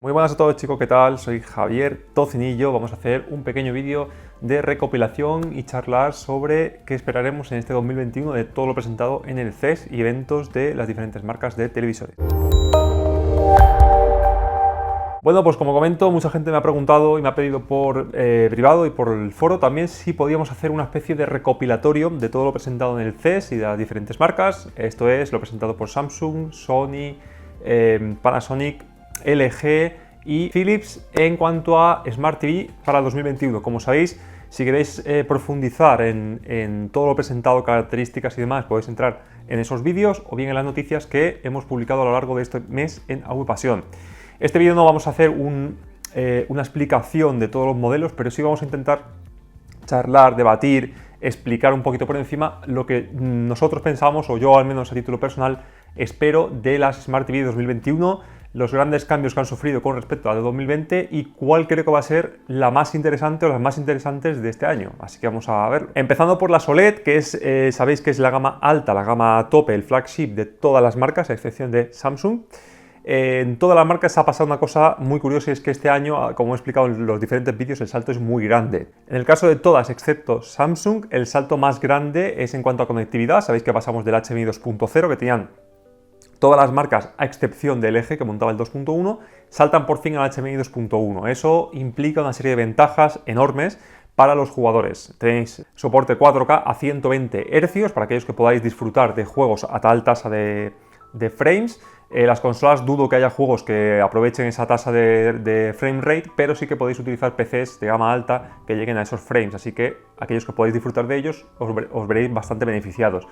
Muy buenas a todos chicos, ¿qué tal? Soy Javier Tocinillo. Vamos a hacer un pequeño vídeo de recopilación y charlar sobre qué esperaremos en este 2021 de todo lo presentado en el CES y eventos de las diferentes marcas de televisores. Bueno, pues como comento, mucha gente me ha preguntado y me ha pedido por privado y por el foro también si podíamos hacer una especie de recopilatorio de todo lo presentado en el CES y de las diferentes marcas. Esto es lo presentado por Samsung, Sony, Panasonic, LG y Philips en cuanto a Smart TV para 2021. Como sabéis, si queréis profundizar en todo lo presentado, características y demás, podéis entrar en esos vídeos o bien en las noticias que hemos publicado a lo largo de este mes en AVPasión. Este vídeo no vamos a hacer una explicación de todos los modelos, pero sí vamos a intentar charlar, debatir, explicar un poquito por encima lo que nosotros pensamos, o yo al menos a título personal, espero de las Smart TV 2021, los grandes cambios que han sufrido con respecto a la de 2020 y cuál creo que va a ser la más interesante o las más interesantes de este año. Así que vamos a ver. Empezando por las OLED, que es, sabéis que es la gama alta, la gama tope, el flagship de todas las marcas, a excepción de Samsung. En todas las marcas ha pasado una cosa muy curiosa y es que este año, como he explicado en los diferentes vídeos, el salto es muy grande. En el caso de todas, excepto Samsung, el salto más grande es en cuanto a conectividad. Sabéis que pasamos del HDMI 2.0, que tenían todas las marcas, a excepción de LG, que montaba el 2.1, saltan por fin al HDMI 2.1. Eso implica una serie de ventajas enormes para los jugadores. Tenéis soporte 4K a 120 Hz para aquellos que podáis disfrutar de juegos a tal tasa de frames. Las consolas dudo que haya juegos que aprovechen esa tasa de frame rate, pero sí que podéis utilizar PCs de gama alta que lleguen a esos frames, así que aquellos que podáis disfrutar de ellos os veréis bastante beneficiados.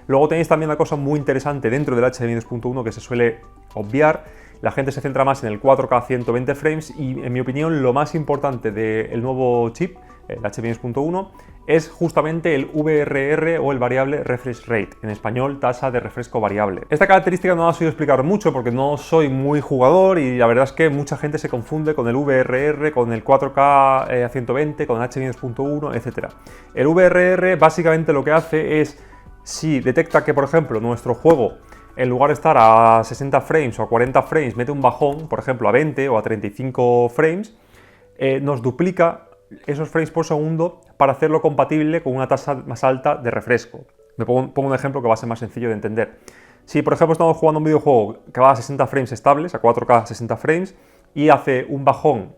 Luego tenéis también una cosa muy interesante dentro del HDMI 2.1 que se suele obviar. La gente se centra más en el 4K a 120 frames y, en mi opinión, lo más importante del nuevo chip, el HDMI 2.1, es justamente el VRR o el variable refresh rate, en español tasa de refresco variable. Esta característica no la he oído explicar mucho porque no soy muy jugador y la verdad es que mucha gente se confunde con el VRR, con el 4K a 120, con el HDMI 2.1, etc. El VRR básicamente lo que hace es, si detecta que, por ejemplo, nuestro juego, en lugar de estar a 60 frames o a 40 frames, mete un bajón, por ejemplo, a 20 o a 35 frames, nos duplica esos frames por segundo para hacerlo compatible con una tasa más alta de refresco. Me pongo un ejemplo que va a ser más sencillo de entender. Si, por ejemplo, estamos jugando un videojuego que va a 60 frames estables, a 4K 60 frames, y hace un bajón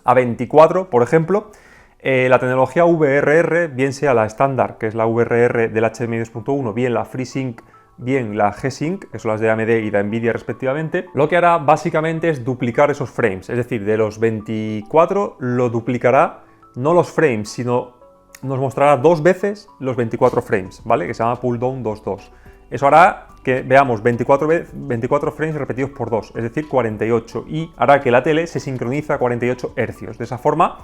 a 24, por ejemplo, la tecnología VRR, bien sea la estándar, que es la VRR del HDMI 2.1, bien la FreeSync, bien la G-Sync, que son las de AMD y de Nvidia respectivamente, lo que hará básicamente es duplicar esos frames, es decir, de los 24 lo duplicará, no los frames, sino nos mostrará dos veces los 24 frames, ¿vale? Que se llama pull down 2.2. Eso hará que veamos 24 frames repetidos por 2, es decir, 48, y hará que la tele se sincronice a 48 Hz. De esa forma,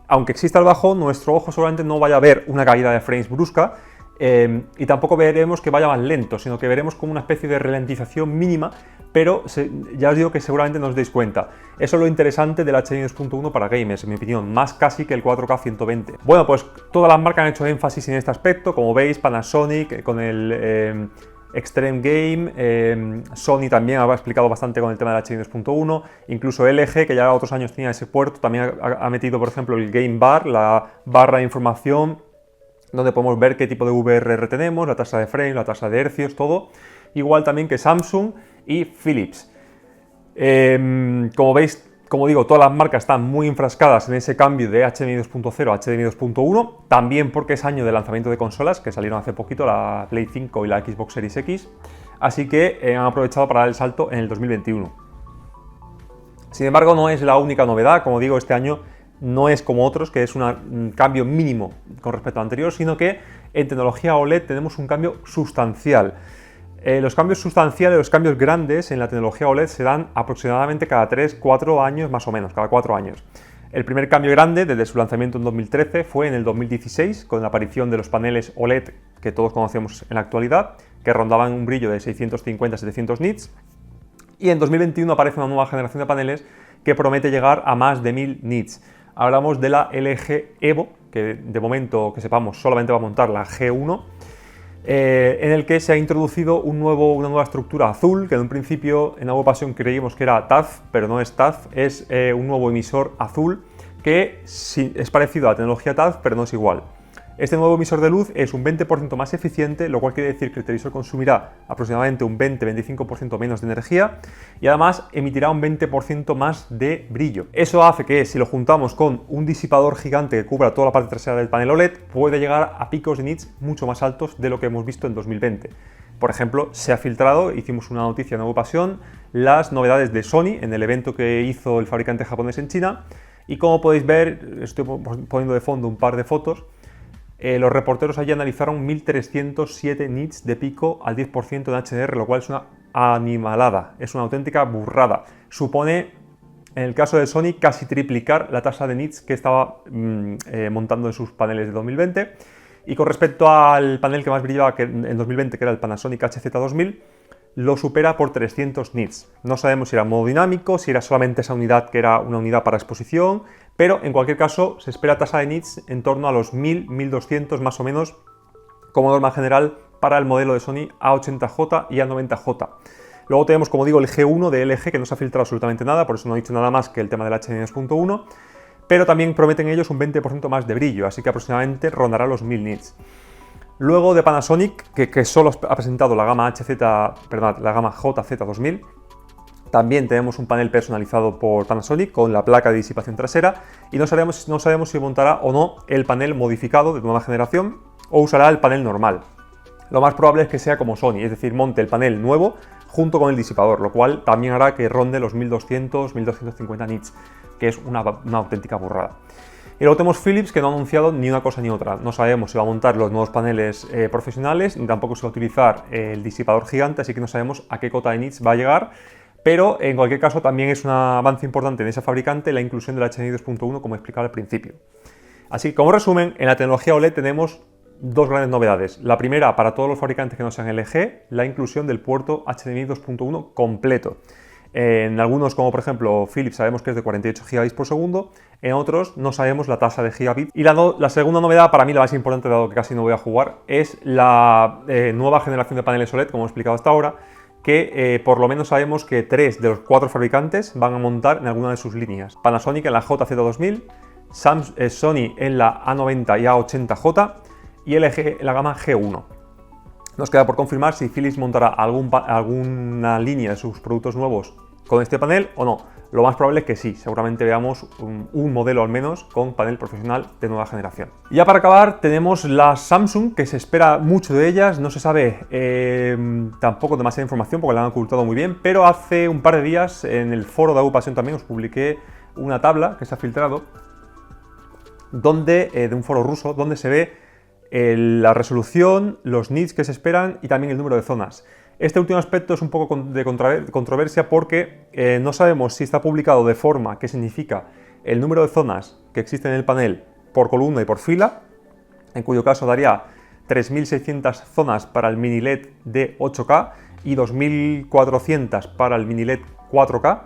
aunque exista el bajón, nuestro ojo seguramente no vaya a ver una caída de frames brusca, y tampoco veremos que vaya más lento, sino que veremos como una especie de ralentización mínima, pero ya os digo que seguramente no os deis cuenta. Eso es lo interesante del HDMI 2.1 para gamers, en mi opinión, más casi que el 4K 120. Bueno, pues todas las marcas han hecho énfasis en este aspecto, como veis, Panasonic con el Extreme Game, Sony también ha explicado bastante con el tema del HDMI 2.1, incluso LG, que ya otros años tenía ese puerto, también ha metido, por ejemplo, el Game Bar, la barra de información, donde podemos ver qué tipo de VRR tenemos, la tasa de frame, la tasa de hercios, todo. Igual también que Samsung y Philips. Como veis, como digo, todas las marcas están muy enfrascadas en ese cambio de HDMI 2.0 a HDMI 2.1, también porque es año de lanzamiento de consolas, que salieron hace poquito, la Play 5 y la Xbox Series X, así que han aprovechado para dar el salto en el 2021. Sin embargo, no es la única novedad, como digo, este año no es como otros, que es un cambio mínimo con respecto al anterior, sino que en tecnología OLED tenemos un cambio sustancial. Los cambios sustanciales, los cambios grandes en la tecnología OLED se dan aproximadamente cada 3-4 años, más o menos, cada 4 años. El primer cambio grande desde su lanzamiento en 2013 fue en el 2016, con la aparición de los paneles OLED que todos conocemos en la actualidad, que rondaban un brillo de 650-700 nits. Y en 2021 aparece una nueva generación de paneles que promete llegar a más de 1000 nits. Hablamos de la LG Evo, que de momento, que sepamos, solamente va a montar la G1, en el que se ha introducido una nueva estructura azul, que en un principio en alguna ocasión creímos que era TAF, pero no es TAF, es un nuevo emisor azul que sí, es parecido a la tecnología TAF, pero no es igual. Este nuevo emisor de luz es un 20% más eficiente, lo cual quiere decir que el televisor consumirá aproximadamente un 20-25% menos de energía y además emitirá un 20% más de brillo. Eso hace que, si lo juntamos con un disipador gigante que cubra toda la parte trasera del panel OLED, puede llegar a picos de nits mucho más altos de lo que hemos visto en 2020. Por ejemplo, se ha filtrado, hicimos una noticia en ocasión, las novedades de Sony en el evento que hizo el fabricante japonés en China, y como podéis ver, estoy poniendo de fondo un par de fotos. Los reporteros allí analizaron 1307 nits de pico al 10% de HDR, lo cual es una animalada, es una auténtica burrada. Supone, en el caso de Sony, casi triplicar la tasa de nits que estaba montando en sus paneles de 2020. Y con respecto al panel que más brillaba en 2020, que era el Panasonic HZ2000, lo supera por 300 nits. No sabemos si era modo dinámico, si era solamente esa unidad que era una unidad para exposición, pero en cualquier caso se espera tasa de nits en torno a los 1000-1200 más o menos como norma general para el modelo de Sony A80J y A90J. Luego tenemos, como digo, el G1 de LG, que no se ha filtrado absolutamente nada, por eso no he dicho nada más que el tema del HDR2.1, pero también prometen ellos un 20% más de brillo, así que aproximadamente rondará los 1000 nits. Luego de Panasonic, que solo ha presentado la gama la gama JZ2000, también tenemos un panel personalizado por Panasonic con la placa de disipación trasera y no sabemos si montará o no el panel modificado de nueva generación o usará el panel normal. Lo más probable es que sea como Sony, es decir, monte el panel nuevo junto con el disipador, lo cual también hará que ronde los 1200-1250 nits, que es una auténtica burrada. Y luego tenemos Philips, que no ha anunciado ni una cosa ni otra. No sabemos si va a montar los nuevos paneles profesionales, ni tampoco si va a utilizar el disipador gigante, así que no sabemos a qué cota de nits va a llegar. Pero en cualquier caso también es un avance importante en ese fabricante la inclusión del HDMI 2.1, como explicaba al principio. Así que como resumen, en la tecnología OLED tenemos dos grandes novedades. La primera, para todos los fabricantes que no sean LG, la inclusión del puerto HDMI 2.1 completo. En algunos, como por ejemplo Philips, sabemos que es de 48 GB por segundo, en otros no sabemos la tasa de gigabit. Y la segunda novedad, para mí la más importante, dado que casi no voy a jugar, es la nueva generación de paneles OLED, como he explicado hasta ahora, que por lo menos sabemos que 3 de los 4 fabricantes van a montar en alguna de sus líneas. Panasonic en la JZ2000, Sony en la A90 y A80J y LG en la gama G1. Nos queda por confirmar si Philips montará alguna línea de sus productos nuevos con este panel o no. Lo más probable es que sí, seguramente veamos un modelo al menos con panel profesional de nueva generación. Y ya para acabar tenemos las Samsung, que se espera mucho de ellas, no se sabe tampoco demasiada información porque la han ocultado muy bien, pero hace un par de días en el foro de Agupasión también os publiqué una tabla que se ha filtrado de un foro ruso donde se ve la resolución, los nits que se esperan y también el número de zonas. Este último aspecto es un poco de controversia porque no sabemos si está publicado de forma que significa el número de zonas que existen en el panel por columna y por fila, en cuyo caso daría 3.600 zonas para el mini LED de 8K y 2.400 para el mini LED 4K,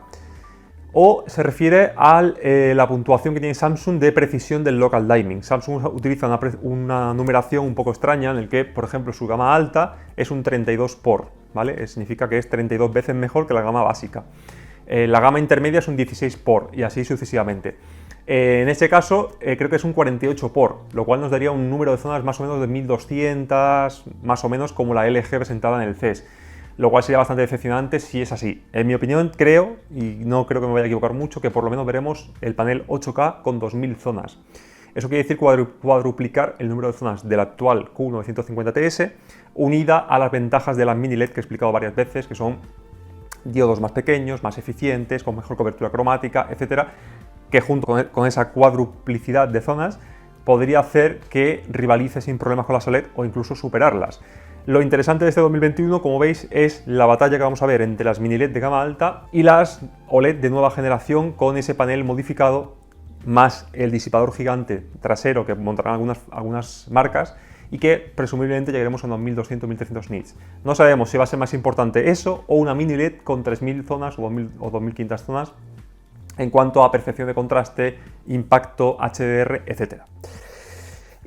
o se refiere a la puntuación que tiene Samsung de precisión del local dimming. Samsung utiliza una numeración un poco extraña en el que, por ejemplo, su gama alta es un 32 por, ¿vale? Significa que es 32 veces mejor que la gama básica. La gama intermedia es un 16 por y así sucesivamente. En este caso creo que es un 48 por, lo cual nos daría un número de zonas más o menos de 1200, más o menos como la LG presentada en el CES. Lo cual sería bastante decepcionante si es así. En mi opinión, creo, y no creo que me vaya a equivocar mucho, que por lo menos veremos el panel 8K con 2000 zonas. Eso quiere decir cuadruplicar el número de zonas del actual Q950TS, unida a las ventajas de la mini LED que he explicado varias veces, que son diodos más pequeños, más eficientes, con mejor cobertura cromática, etcétera, que junto con esa cuadruplicidad de zonas podría hacer que rivalice sin problemas con las OLED o incluso superarlas. Lo interesante de este 2021, como veis, es la batalla que vamos a ver entre las mini LED de gama alta y las OLED de nueva generación con ese panel modificado más el disipador gigante trasero que montarán algunas marcas y que presumiblemente llegaremos a unos 1200-1300 nits. No sabemos si va a ser más importante eso o una mini LED con 3000 zonas o 2500 zonas en cuanto a percepción de contraste, impacto, HDR, etc.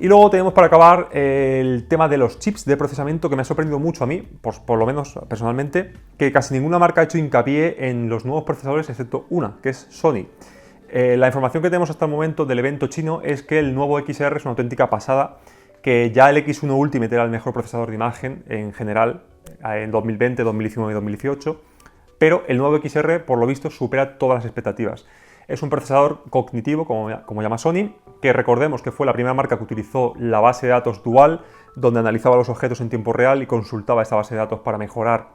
Y luego tenemos para acabar el tema de los chips de procesamiento, que me ha sorprendido mucho a mí, por lo menos personalmente, que casi ninguna marca ha hecho hincapié en los nuevos procesadores excepto una, que es Sony. La información que tenemos hasta el momento del evento chino es que el nuevo XR es una auténtica pasada, que ya el X1 Ultimate era el mejor procesador de imagen en general en 2020, 2019 y 2018, pero el nuevo XR por lo visto supera todas las expectativas. Es un procesador cognitivo, como llama Sony, que recordemos que fue la primera marca que utilizó la base de datos dual, donde analizaba los objetos en tiempo real y consultaba esta base de datos para mejorar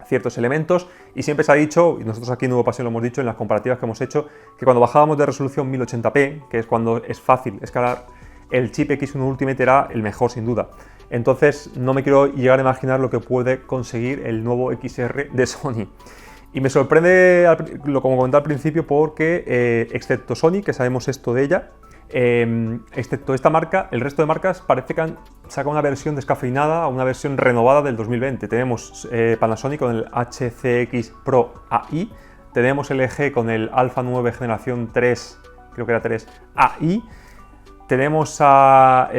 ciertos elementos, y siempre se ha dicho, y nosotros aquí en Nuevo Pasión lo hemos dicho en las comparativas que hemos hecho, que cuando bajábamos de resolución 1080p, que es cuando es fácil escalar, el chip X1 Ultimate era el mejor sin duda. Entonces no me quiero llegar a imaginar lo que puede conseguir el nuevo XR de Sony. Y me sorprende, como comenté al principio, porque excepto Sony, que sabemos esto de ella, excepto esta marca, el resto de marcas parece que han sacado una versión descafeinada, una versión renovada del 2020. Tenemos Panasonic con el HCX Pro AI, tenemos LG con el Alpha 9 generación 3, creo que era 3 AI, tenemos a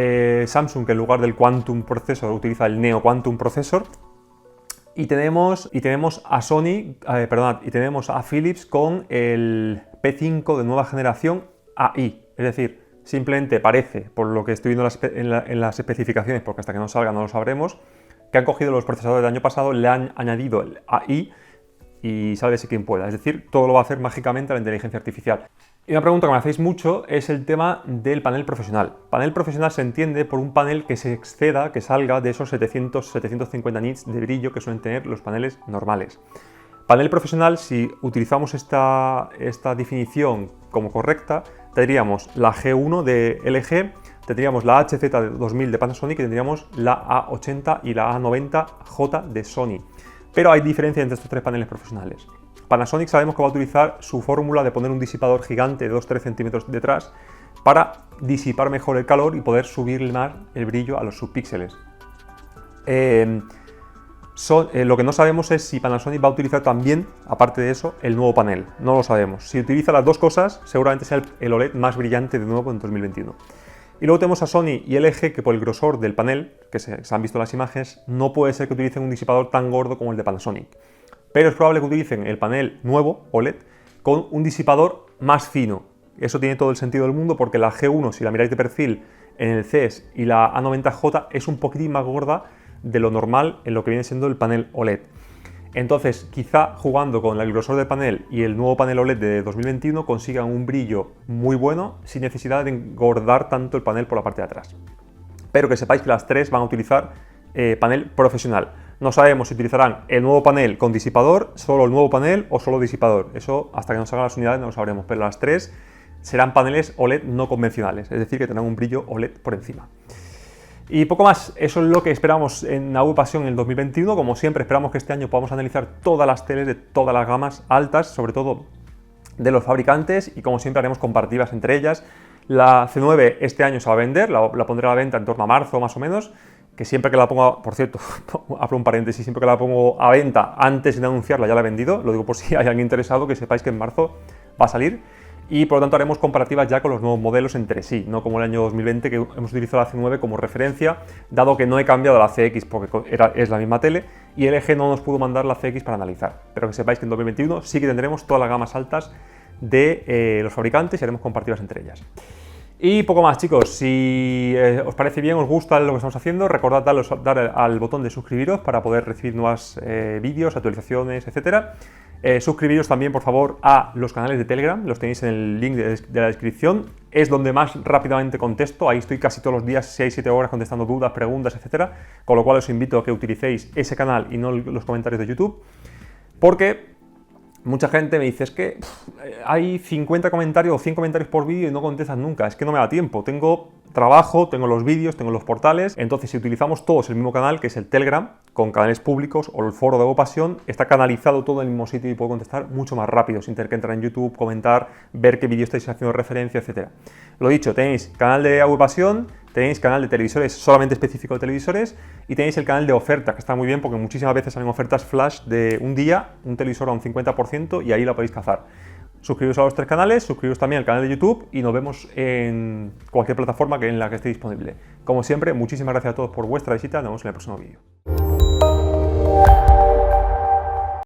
Samsung, que en lugar del Quantum Processor utiliza el Neo Quantum Processor. Y tenemos a Sony, y tenemos a Philips con el P5 de nueva generación AI. Es decir, simplemente parece, por lo que estoy viendo en las especificaciones, porque hasta que no salga no lo sabremos, que han cogido los procesadores del año pasado, le han añadido el AI y sálvese quien pueda. Es decir, todo lo va a hacer mágicamente la inteligencia artificial. Y una pregunta que me hacéis mucho es el tema del panel profesional. Panel profesional se entiende por un panel que se exceda, que salga de esos 700-750 nits de brillo que suelen tener los paneles normales. Panel profesional, si utilizamos esta definición como correcta, tendríamos la G1 de LG, tendríamos la HZ2000 de Panasonic y tendríamos la A80 y la A90J de Sony. Pero hay diferencia entre estos tres paneles profesionales. Panasonic sabemos que va a utilizar su fórmula de poner un disipador gigante de 2-3 centímetros detrás para disipar mejor el calor y poder subirle más el brillo a los subpíxeles. Lo que no sabemos es si Panasonic va a utilizar también, aparte de eso, el nuevo panel. No lo sabemos. Si utiliza las dos cosas, seguramente sea el OLED más brillante de nuevo en 2021. Y luego tenemos a Sony y LG, que por el grosor del panel, que se han visto las imágenes, no puede ser que utilicen un disipador tan gordo como el de Panasonic. Pero es probable que utilicen el panel nuevo, OLED, con un disipador más fino. Eso tiene todo el sentido del mundo porque la G1, si la miráis de perfil en el CES, y la A90J es un poquitín más gorda de lo normal en lo que viene siendo el panel OLED. Entonces, quizá jugando con el grosor del panel y el nuevo panel OLED de 2021 consigan un brillo muy bueno sin necesidad de engordar tanto el panel por la parte de atrás. Pero que sepáis que las tres van a utilizar panel profesional. No sabemos si utilizarán el nuevo panel con disipador, solo el nuevo panel o solo disipador. Eso hasta que nos salgan las unidades no lo sabremos, pero las tres serán paneles OLED no convencionales, es decir, que tendrán un brillo OLED por encima. Y poco más, eso es lo que esperamos en Nuevo Pasión en el 2021. Como siempre, esperamos que este año podamos analizar todas las teles de todas las gamas altas, sobre todo de los fabricantes, y como siempre haremos comparativas entre ellas. La C9 este año se va a vender, la pondré a la venta en torno a marzo más o menos, que siempre que la pongo, por cierto, abro un paréntesis, siempre que la pongo a venta antes de anunciarla ya la he vendido, lo digo por si hay alguien interesado, que sepáis que en marzo va a salir. Y por lo tanto haremos comparativas ya con los nuevos modelos entre sí, no como el año 2020 que hemos utilizado la C9 como referencia, dado que no he cambiado la CX porque es la misma tele y LG no nos pudo mandar la CX para analizar. Pero que sepáis que en 2021 sí que tendremos todas las gamas altas de los fabricantes y haremos comparativas entre ellas. Y poco más, chicos. Si os parece bien, os gusta lo que estamos haciendo, recordad dar al botón de suscribiros para poder recibir nuevos vídeos, actualizaciones, etcétera. Suscribiros también, por favor, a los canales de Telegram, los tenéis en el link de la descripción. Es donde más rápidamente contesto, ahí estoy casi todos los días, 6-7 horas contestando dudas, preguntas, etcétera. Con lo cual os invito a que utilicéis ese canal y no los comentarios de YouTube, porque mucha gente me dice, es que hay 50 comentarios o 100 comentarios por vídeo y no contestan nunca, es que no me da tiempo, tengo trabajo, tengo los vídeos, tengo los portales. Entonces, si utilizamos todos el mismo canal, que es el Telegram, con canales públicos, o el foro de Nuevo Pasión, está canalizado todo en el mismo sitio y puedo contestar mucho más rápido, sin tener que entrar en YouTube, comentar, ver qué vídeo estáis haciendo referencia, etcétera. Lo dicho, tenéis canal de Nuevo Pasión, tenéis canal de televisores solamente específico de televisores y tenéis el canal de oferta, que está muy bien porque muchísimas veces salen ofertas flash de un día, un televisor a un 50% y ahí la podéis cazar. Suscribiros a los 3 canales, suscribiros también al canal de YouTube y nos vemos en cualquier plataforma en la que esté disponible. Como siempre, muchísimas gracias a todos por vuestra visita, nos vemos en el próximo vídeo.